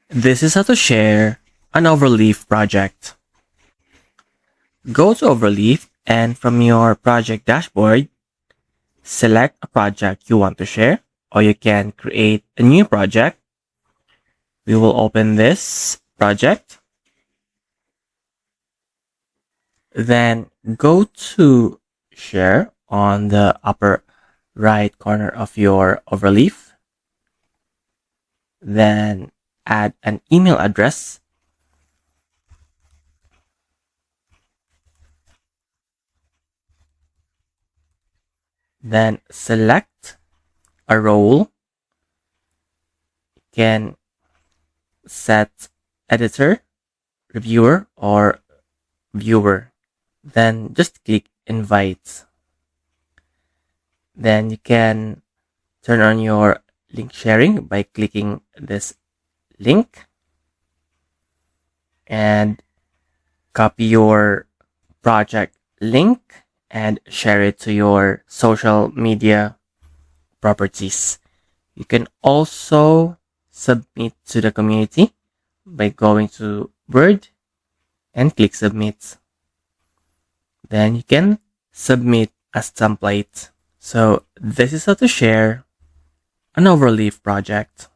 This is how to share an Overleaf project. Go to Overleaf and from your project dashboard, select a project you want to share, or you can create a new project. We will open this project. Then go to share on the upper right corner of your Overleaf. Then add an email address. Then select a role. You can set editor, reviewer, or viewer. Then just click invite. Then you can turn on your link sharing by clicking this link and copy your project link and share it to your social media properties. You can also submit to the community by going to Word and click submit. Then you can submit as template. So this is how to share an Overleaf project.